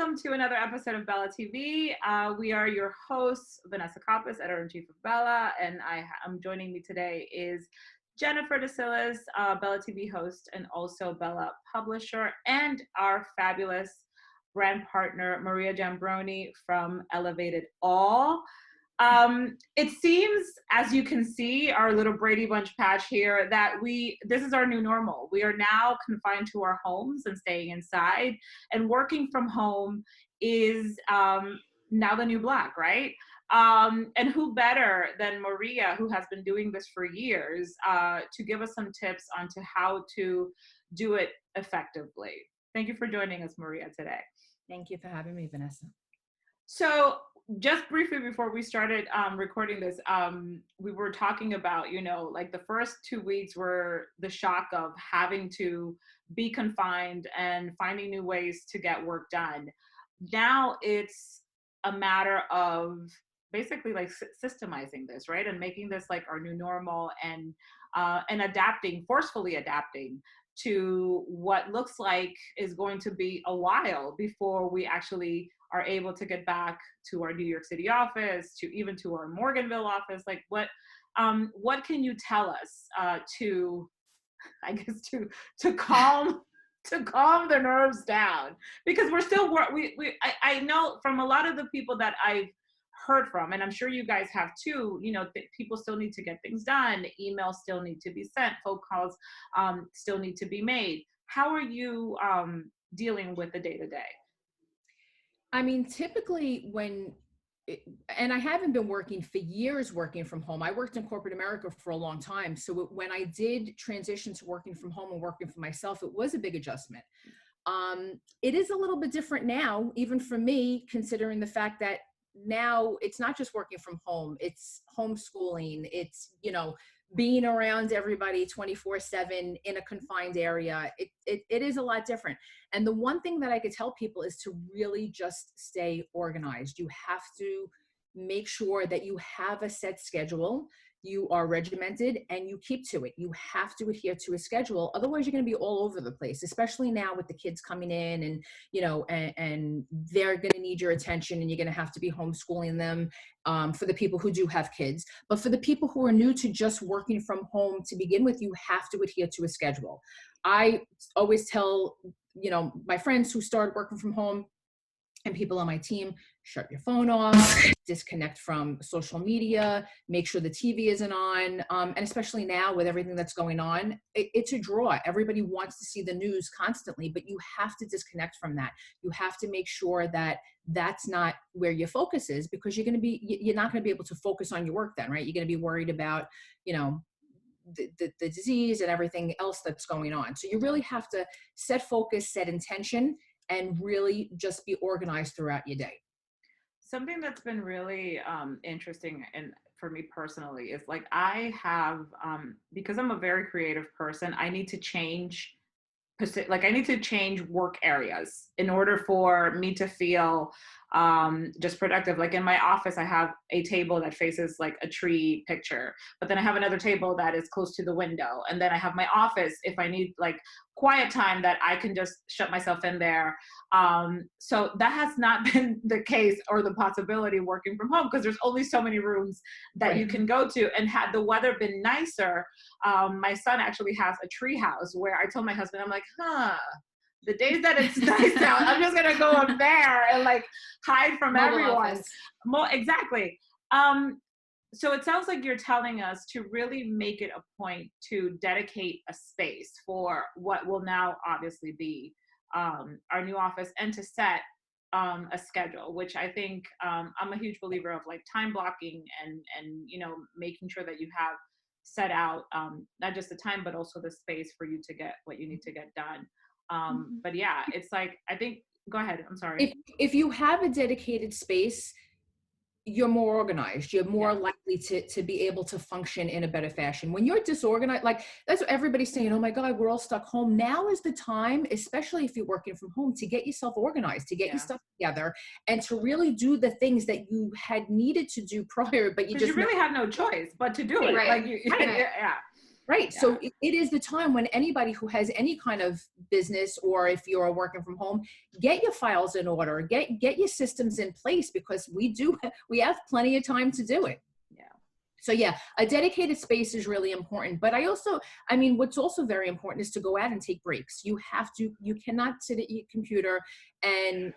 welcome to another episode of Bella TV. We are your hosts, Vanessa Coppas, editor-in-chief of Bella, and joining me today is Jennifer DeSillis, Bella TV host and also Bella publisher, and our fabulous brand partner, Maria Giambrone from Elevated All. It seems, as you can see, our little Brady Bunch patch here, that this is our new normal. We are now confined to our homes and staying inside, and working from home is now the new black, right? And who better than Maria, who has been doing this for years, to give us some tips onto how to do it effectively. Thank you for joining us, Maria, today. Thank you for having me, Vanessa. So just briefly before we started recording this, we were talking about, like the first 2 weeks were the shock of having to be confined and finding new ways to get work done. Now it's a matter of basically like systemizing this, right? And making this like our new normal and forcefully adapting to what looks like is going to be a while before we actually are able to get back to our New York City office, to our Morganville office. Like what can you tell us to calm the nerves down? Because we're still I know from a lot of the people that I've heard from, and I'm sure you guys have too, people still need to get things done, emails still need to be sent, phone calls still need to be made. How are you dealing with the day-to-day? I mean, typically and I haven't been working for years working from home. I worked in corporate America for a long time. So when I did transition to working from home and working for myself, it was a big adjustment. It is a little bit different now, even for me, considering the fact that now it's not just working from home, it's homeschooling, it's, being around everybody 24/7 in a confined area. It is a lot different. And the one thing that I could tell people is to really just stay organized. You have to make sure that you have a set schedule, you are regimented, and you keep to it. You have to adhere to a schedule. Otherwise, you're going to be all over the place, especially now with the kids coming in and, and they're going to need your attention, and you're going to have to be homeschooling them for the people who do have kids. But for the people who are new to just working from home to begin with, you have to adhere to a schedule. I always tell, my friends who started working from home and people on my team, shut your phone off, disconnect from social media, make sure the TV isn't on. And especially now with everything that's going on, it's a draw. Everybody wants to see the news constantly, but you have to disconnect from that. You have to make sure that that's not where your focus is, because you're not going to be able to focus on your work then, right? You're going to be worried about, the disease and everything else that's going on. So you really have to set focus, set intention, and really just be organized throughout your day. Something that's been really interesting and for me personally is like I have, because I'm a very creative person, I need to change work areas in order for me to feel just productive. Like in my office, I have a table that faces like a tree picture, but then I have another table that is close to the window. And then I have my office if I need like quiet time that I can just shut myself in there. So that has not been the case or the possibility working from home, because there's only so many rooms that Right. You can go to. And had the weather been nicer, my son actually has a tree house where I told my husband, I'm like, the days that it's nice out, I'm just gonna go up there and like hide from everyone. Exactly. So it sounds like you're telling us to really make it a point to dedicate a space for what will now obviously be our new office, and to set a schedule, which I think I'm a huge believer of, like time blocking and making sure that you have set out not just the time but also the space for you to get what you need to get done. But yeah, it's like, I think, go ahead. I'm sorry. If you have a dedicated space, you're more organized. You're more likely to be able to function in a better fashion. When you're disorganized, like that's what everybody's saying, oh my God, we're all stuck home. Now is the time, especially if you're working from home, to get yourself organized, to get your stuff together, and to really do the things that you had needed to do prior, but you really have no choice but to do it. Right. Like right. Yeah. Right. Yeah. So it is the time when anybody who has any kind of business, or if you're working from home, get your files in order, get your systems in place, because we have plenty of time to do it. Yeah. So yeah, a dedicated space is really important. But I mean, what's also very important is to go out and take breaks. You cannot sit at your computer and,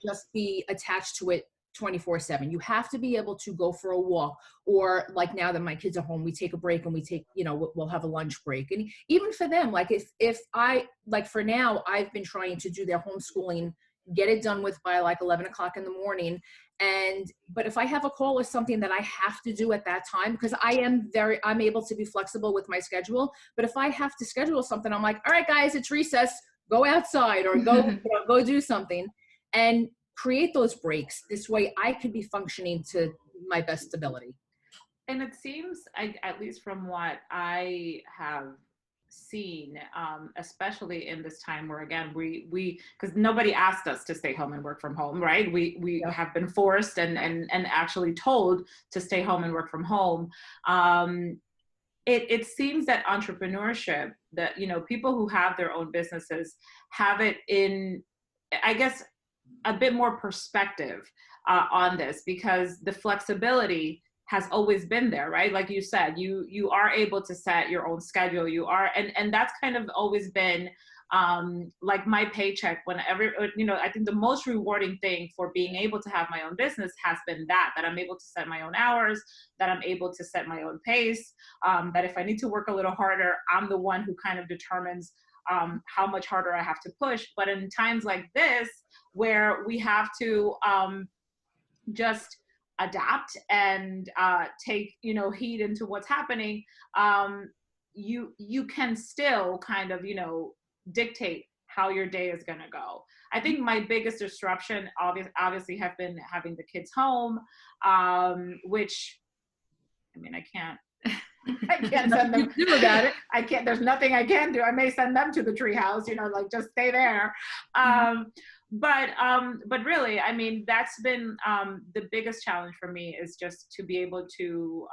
just be attached to it 24/7. You have to be able to go for a walk, or like now that my kids are home, we take a break and we'll have a lunch break. And even for them, like if I, like for now, I've been trying to do their homeschooling, get it done with by like 11 o'clock in the morning. But if I have a call or something that I have to do at that time, because I'm able to be flexible with my schedule. But if I have to schedule something, I'm like, all right, guys, it's recess, go outside or go do something, and create those breaks. This way I could be functioning to my best ability. And it seems, at least from what I have seen, especially in this time where, again, we because nobody asked us to stay home and work from home, right? We Yeah. have been forced and actually told to stay home and work from home. It seems that entrepreneurship, that people who have their own businesses have it in, I guess, a bit more perspective on this, because the flexibility has always been there, right? Like you said, you are able to set your own schedule. You are, and that's kind of always been like my paycheck. Whenever, I think the most rewarding thing for being able to have my own business has been that I'm able to set my own hours, that I'm able to set my own pace, that if I need to work a little harder, I'm the one who kind of determines how much harder I have to push. But in times like this, where we have to just adapt and take heed into what's happening, you can still kind of dictate how your day is going to go. I think my biggest disruption obviously have been having the kids home, which, I mean, I can't send them. Do about it. I can't. There's nothing I can do. I may send them to the treehouse, like just stay there. But really, I mean, that's been the biggest challenge for me, is just to be able to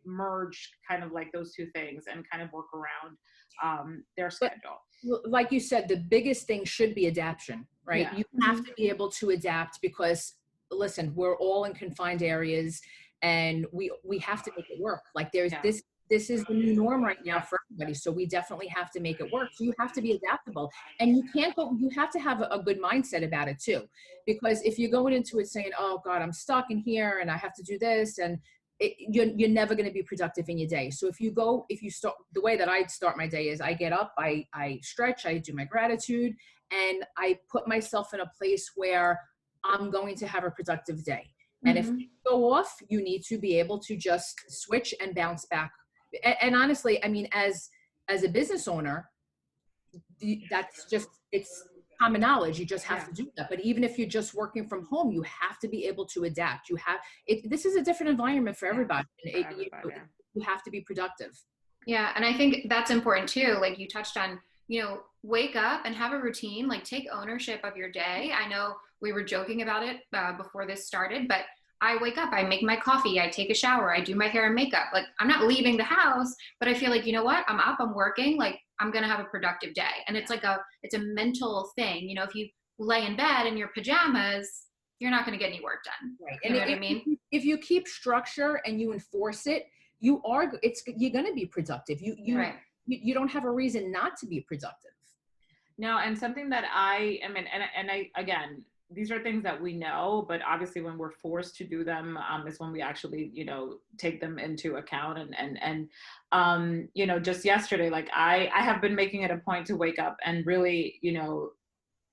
merge kind of like those two things and kind of work around their schedule. Like you said, the biggest thing should be adaptation, right? Yeah. You have to be able to adapt, because listen, we're all in confined areas, and we have to make it work. Like this is the new norm right now for everybody. So we definitely have to make it work. So you have to be adaptable, and you have to have a good mindset about it too. Because if you're going into it saying, oh God, I'm stuck in here and I have to do this, and you're never going to be productive in your day. So if you start, the way that I start my day is I get up, I stretch, I do my gratitude, and I put myself in a place where I'm going to have a productive day. And if you go off, you need to be able to just switch and bounce back. And honestly, I mean, as a business owner, it's common knowledge. You just have to do that. But even if you're just working from home, you have to be able to adapt. This is a different environment for everybody. You have to be productive. Yeah. And I think that's important too. Like you touched on, wake up and have a routine, like take ownership of your day. I know we were joking about it before this started, but I wake up, I make my coffee, I take a shower, I do my hair and makeup. Like I'm not leaving the house, but I feel like, you know what, I'm up, I'm working, like I'm going to have a productive day. And it's like it's a mental thing. If you lay in bed in your pajamas, you're not going to get any work done. Right. You know what I mean? If you keep structure and you enforce it, you're going to be productive. You don't have a reason not to be productive. No, and something that I mean, and I, again, these are things that we know, but obviously when we're forced to do them, is when we actually, take them into account. And just yesterday, like I have been making it a point to wake up and really,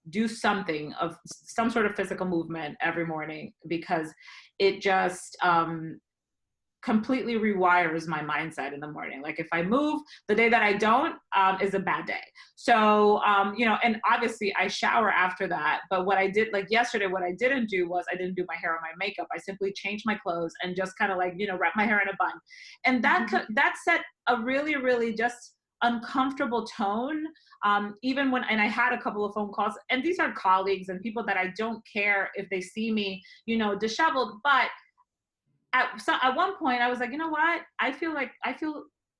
do something of some sort of physical movement every morning, because it just, completely rewires my mindset in the morning. Like if I move, the day that I don't is a bad day. So, and obviously I shower after that. But what I did, like yesterday, what I didn't do was I didn't do my hair or my makeup. I simply changed my clothes and just kind of like, wrap my hair in a bun. And that set a really, really just uncomfortable tone. Even when, and I had a couple of phone calls, and these are colleagues and people that I don't care if they see me, disheveled, but at one point I was like, you know what? I feel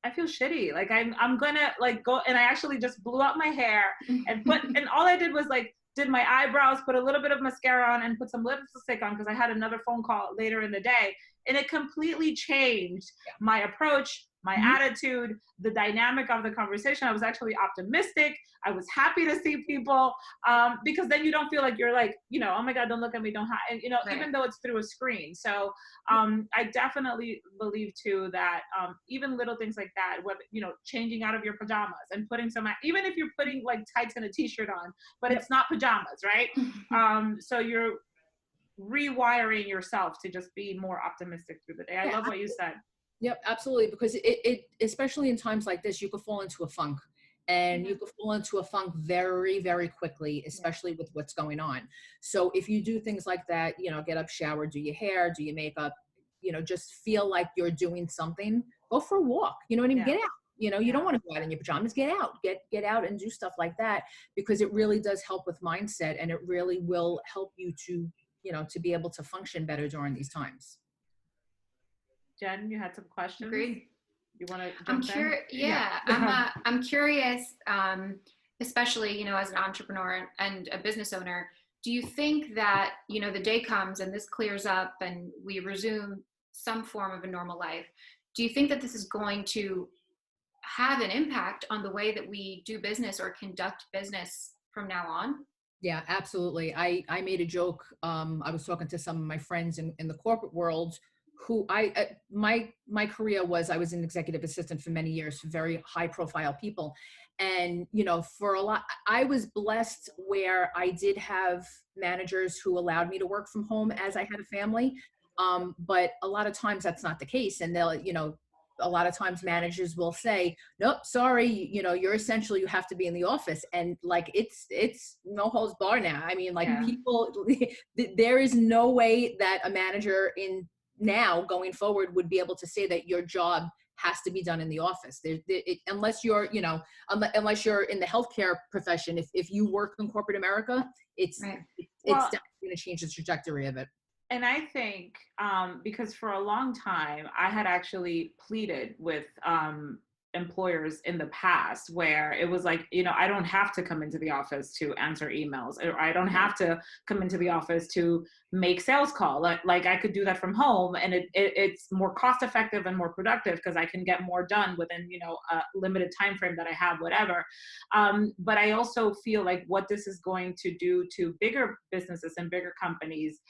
I feel shitty. Like I'm gonna like go, and I actually just blew out my hair and all I did was like did my eyebrows, put a little bit of mascara on, and put some lipstick on because I had another phone call later in the day, and it completely changed my approach, my attitude, the dynamic of the conversation. I was actually optimistic. I was happy to see people, because then you don't feel like you're like, you know, oh my God, don't look at me, don't hide, and, you know, even though it's through a screen. So I definitely believe too that even little things like that, whether, you know, changing out of your pajamas and putting some, even if you're putting like tights and a t-shirt on, but it's not pajamas, right? So you're rewiring yourself to just be more optimistic through the day. I love what you said. Yep, absolutely. Because it especially in times like this, you could fall into a funk, and you could fall into a funk very, very quickly, especially with what's going on. So if you do things like that, you know, get up, shower, do your hair, do your makeup, you know, just feel like you're doing something, go for a walk, you know what I mean? Get out. You know, you don't want to go out in your pajamas, get out, get out and do stuff like that, because it really does help with mindset, and it really will help you to, you know, to be able to function better during these times. Jen, you had some questions. Agreed. You want to jump in? Yeah. I'm curious, especially, you know, as an entrepreneur and a business owner, do you think that, you know, the day comes and this clears up and we resume some form of a normal life? Do you think that this is going to have an impact on the way that we do business or conduct business from now on? Yeah, absolutely. I made a joke. I was talking to some of my friends in the corporate world who my career was, I was an executive assistant for many years for very high profile people. And, you know, for a lot, I was blessed where I did have managers who allowed me to work from home as I had a family. But a lot of times that's not the case. And they'll, you know, a lot of times managers will say, nope, sorry, you know, you're essential, you have to be in the office. And like, it's no holds bar now. I mean, like people, there is no way that a manager in now going forward would be able to say that your job has to be done in the office. Unless you're, you know, unless you're in the healthcare profession, if you work in corporate America, it's definitely going to change the trajectory of it. And I think because for a long time, I had actually pleaded with employers in the past where it was like, you know, I don't have to come into the office to answer emails, or I don't have to come into the office to make sales call. Like I could do that from home, and it's more cost effective and more productive because I can get more done within, you know, a limited time frame that I have, whatever. But I also feel like what this is going to do to bigger businesses and bigger companies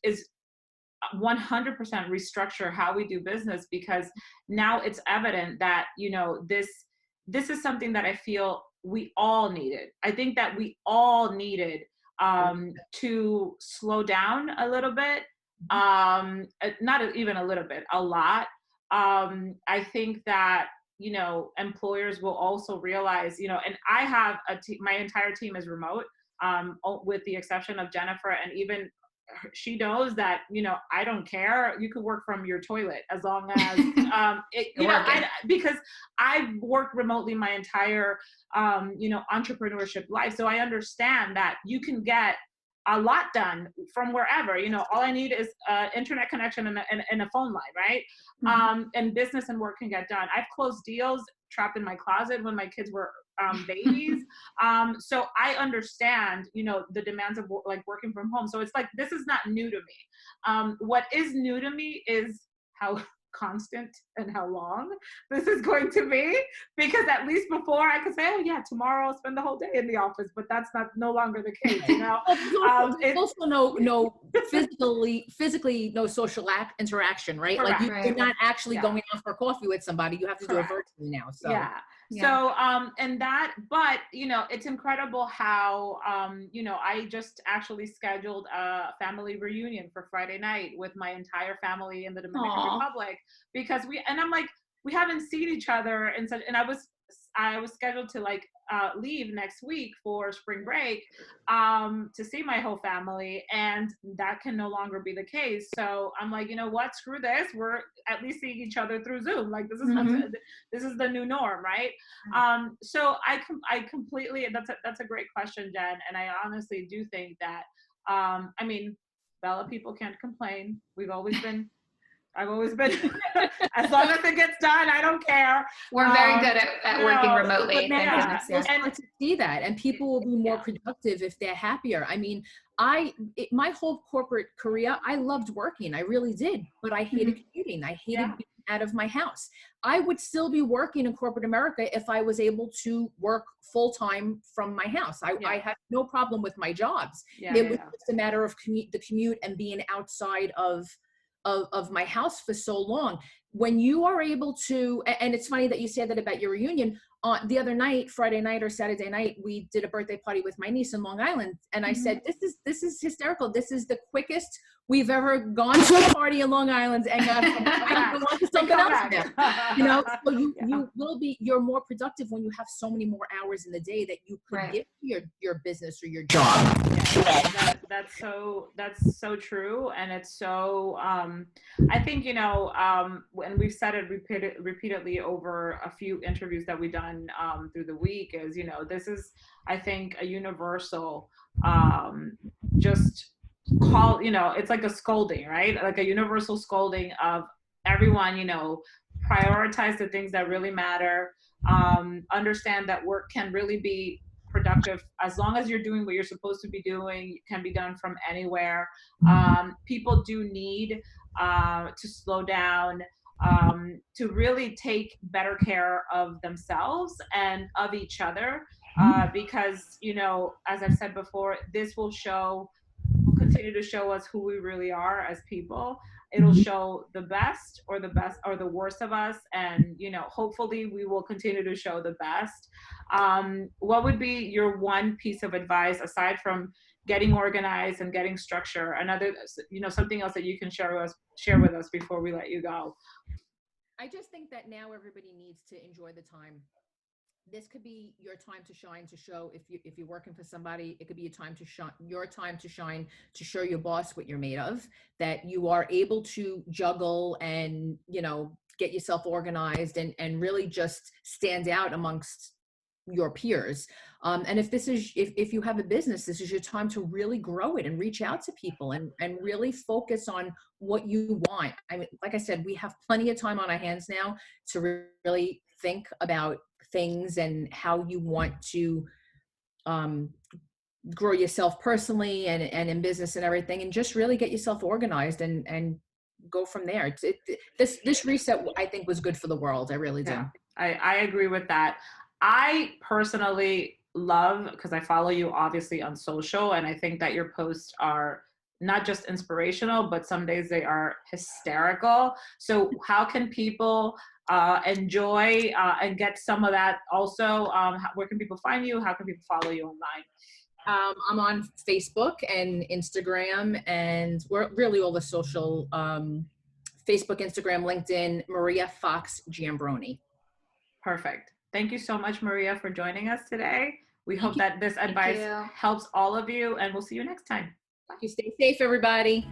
is 100% restructure how we do business, because now it's evident that, you know, this is something that I feel we all needed. I think that we all needed to slow down a little bit, not even a little bit, a lot. I think that, you know, employers will also realize, you know, and I have my entire team is remote, with the exception of Jennifer, and even she knows that, you know, I don't care. You could work from your toilet as long as, you know, because I've worked remotely my entire, you know, entrepreneurship life. So I understand that you can get a lot done from wherever, you know, all I need is internet connection and a phone line, right? And business and work can get done. I've closed deals trapped in my closet when my kids were babies. So I understand, you know, the demands of like working from home. So it's like, this is not new to me. What is new to me is how constant and how long this is going to be, because at least before I could say, oh yeah, tomorrow I'll spend the whole day in the office, but that's no longer the case, you know. It's also no physically no social interaction, right? Correct. Like you're not actually going out for coffee with somebody. You have to do it virtually now. So so and that, but you know, it's incredible how you know, I just actually scheduled a family reunion for Friday night with my entire family in the Dominican Republic, because I'm like, we haven't seen each other and I was scheduled to like leave next week for spring break to see my whole family, and that can no longer be the case. So I'm like, you know what, screw this, we're at least seeing each other through Zoom. Like this is the new norm, right? So I completely, that's a great question, Jen, and I honestly do think that I mean, Bella, people can't complain. We've always been I've always been, as long as it gets done, I don't care. We're very good at working remotely. But Thank goodness. people start to see that, and people will be more productive if they're happier. I mean, my whole corporate career, I loved working. I really did, but I hated commuting. I hated being out of my house. I would still be working in corporate America if I was able to work full-time from my house. I had no problem with my jobs. It was just a matter of the commute and being outside of my house for so long. When you are able to, and it's funny that you said that about your reunion. The other night, Friday night or Saturday night, we did a birthday party with my niece in Long Island, and I said, "This is hysterical. This is the quickest we've ever gone to a party in Long Island and got something else now." You know, so you're more productive when you have so many more hours in the day that you could give to your business or your job. That's so true, and it's so. I think and we've said it repeatedly over a few interviews that we've done through the week. Is this is, I think, a universal just call. It's like a scolding, right? Like a universal scolding of everyone. Prioritize the things that really matter. Understand that work can really be productive as long as you're doing what you're supposed to be doing. It can be done from anywhere. People do need to slow down, to really take better care of themselves and of each other, because as I've said before, this will continue to show us who we really are as people. It'll show the best or the worst of us, and hopefully we will continue to show the best. What would be your one piece of advice, aside from getting organized and getting structure, another something else that you can share with us before we let you go? I just think that now everybody needs to enjoy the time. This could be your time to shine, to show if you're working for somebody. It could be your time to shine, to show your boss what you're made of, that you are able to juggle and get yourself organized and really just stand out amongst your peers. And if you have a business, this is your time to really grow it and reach out to people and really focus on what you want. I mean, like I said, we have plenty of time on our hands now to really think about things and how you want to grow yourself personally and in business and everything, and just really get yourself organized and go from there. This reset, I think, was good for the world. I really do. I agree with that. I personally love, because I follow you obviously on social, and I think that your posts are not just inspirational, but some days they are hysterical. So how can people enjoy and get some of that also? Where can people find you? How can people follow you online? I'm on Facebook and Instagram, and we're really all the social, Facebook, Instagram, LinkedIn, Maria Fox Giambrone. Perfect. Thank you so much, Maria, for joining us today. We hope that this advice helps all of you, and we'll see you next time. You stay safe, everybody.